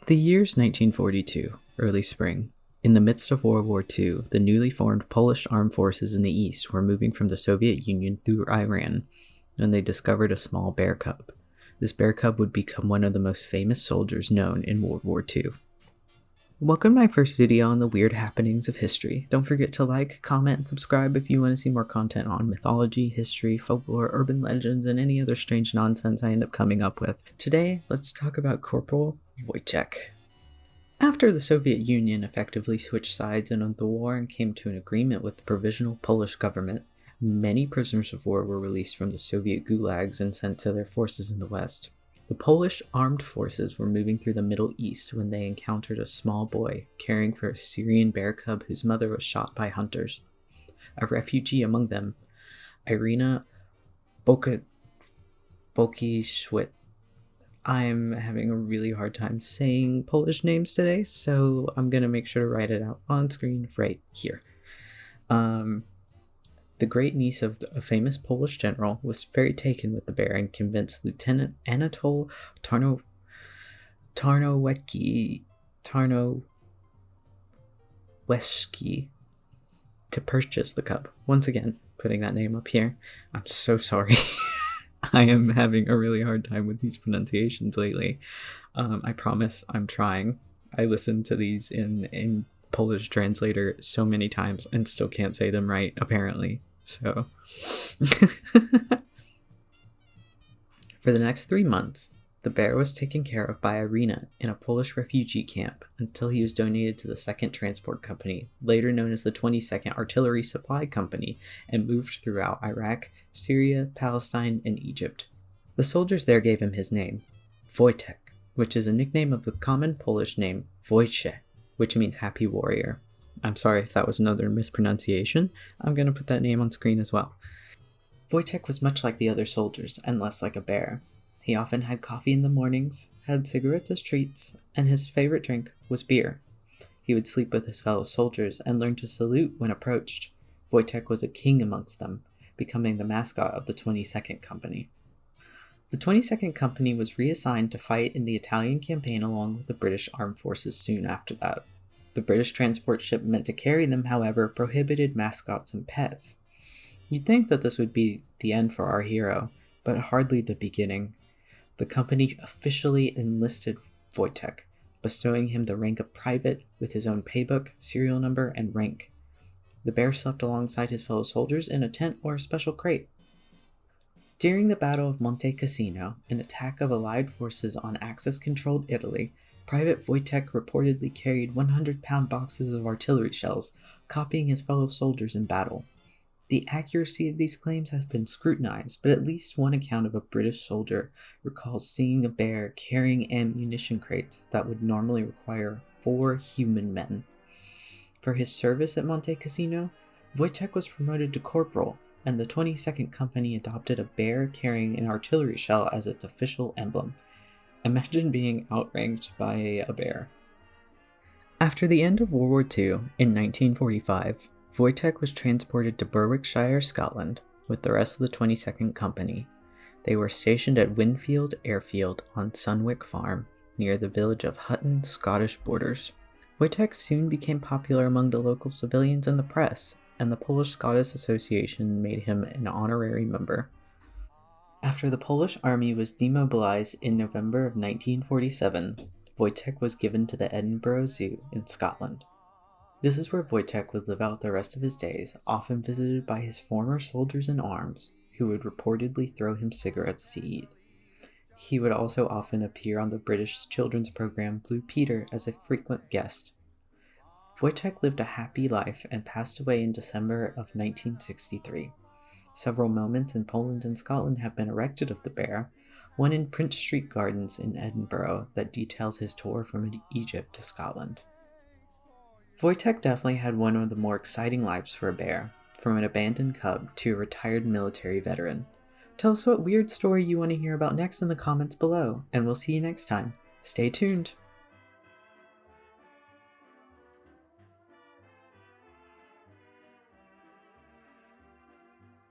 The year's 1942, early spring. In the midst of World War II, the newly formed Polish armed forces in the east were moving from the Soviet Union through Iran when they discovered a small bear cub. This bear cub would become one of the most famous soldiers known in World War II. Welcome to my first video on the weird happenings of history. Don't forget to like, comment, and subscribe if you want to see more content on mythology, history, folklore, urban legends, and any other strange nonsense I end up coming up with. Today, let's talk about Corporal Wojtek. After the Soviet Union effectively switched sides in the war and came to an agreement with the provisional Polish government, many prisoners of war were released from the Soviet gulags and sent to their forces in the West. The Polish armed forces were moving through the Middle East when they encountered a small boy caring for a Syrian bear cub whose mother was shot by hunters. A refugee among them, Irina Bokiszwit. I'm having a really hard time saying Polish names today, so I'm going to make sure to write it out on screen right here. The great niece of a famous Polish general was very taken with the bear and convinced Lieutenant Anatol Tarnowski to purchase the cub. Once again, putting that name up here. I'm so sorry. I am having a really hard time with these pronunciations lately. I promise I'm trying. I listened to these in Polish translator so many times and still can't say them right, apparently. So, for the next 3 months, the bear was taken care of by Irina in a Polish refugee camp until he was donated to the 2nd Transport Company, later known as the 22nd Artillery Supply Company, and moved throughout Iraq, Syria, Palestine, and Egypt. The soldiers there gave him his name, Wojtek, which is a nickname of the common Polish name Wojciech, which means happy warrior. I'm sorry if that was another mispronunciation. I'm going to put that name on screen as well. Wojtek was much like the other soldiers and less like a bear. He often had coffee in the mornings, had cigarettes as treats, and his favorite drink was beer. He would sleep with his fellow soldiers and learn to salute when approached. Wojtek was a king amongst them, becoming the mascot of the 22nd Company. The 22nd Company was reassigned to fight in the Italian campaign along with the British Armed Forces soon after that. The British transport ship meant to carry them, however, prohibited mascots and pets. You'd think that this would be the end for our hero, but hardly the beginning. The company officially enlisted Wojtek, bestowing him the rank of private with his own paybook, serial number, and rank. The bear slept alongside his fellow soldiers in a tent or a special crate. During the Battle of Monte Cassino, an attack of Allied forces on Axis-controlled Italy, Private Wojtek reportedly carried 100-pound boxes of artillery shells, copying his fellow soldiers in battle. The accuracy of these claims has been scrutinized, but at least one account of a British soldier recalls seeing a bear carrying ammunition crates that would normally require 4 human men. For his service at Monte Cassino, Wojtek was promoted to corporal, and the 22nd Company adopted a bear carrying an artillery shell as its official emblem. Imagine being outranked by a bear. After the end of World War II, in 1945, Wojtek was transported to Berwickshire, Scotland, with the rest of the 22nd Company. They were stationed at Winfield Airfield on Sunwick Farm, near the village of Hutton, Scottish borders. Wojtek soon became popular among the local civilians and the press, and the Polish-Scottish Association made him an honorary member. After the Polish army was demobilized in November of 1947, Wojtek was given to the Edinburgh Zoo in Scotland. This is where Wojtek would live out the rest of his days, often visited by his former soldiers in arms, who would reportedly throw him cigarettes to eat. He would also often appear on the British children's program Blue Peter as a frequent guest. Wojtek lived a happy life and passed away in December of 1963. Several monuments in Poland and Scotland have been erected of the bear, one in Prince Street Gardens in Edinburgh that details his tour from Egypt to Scotland. Wojtek definitely had one of the more exciting lives for a bear, from an abandoned cub to a retired military veteran. Tell us what weird story you want to hear about next in the comments below, and we'll see you next time. Stay tuned!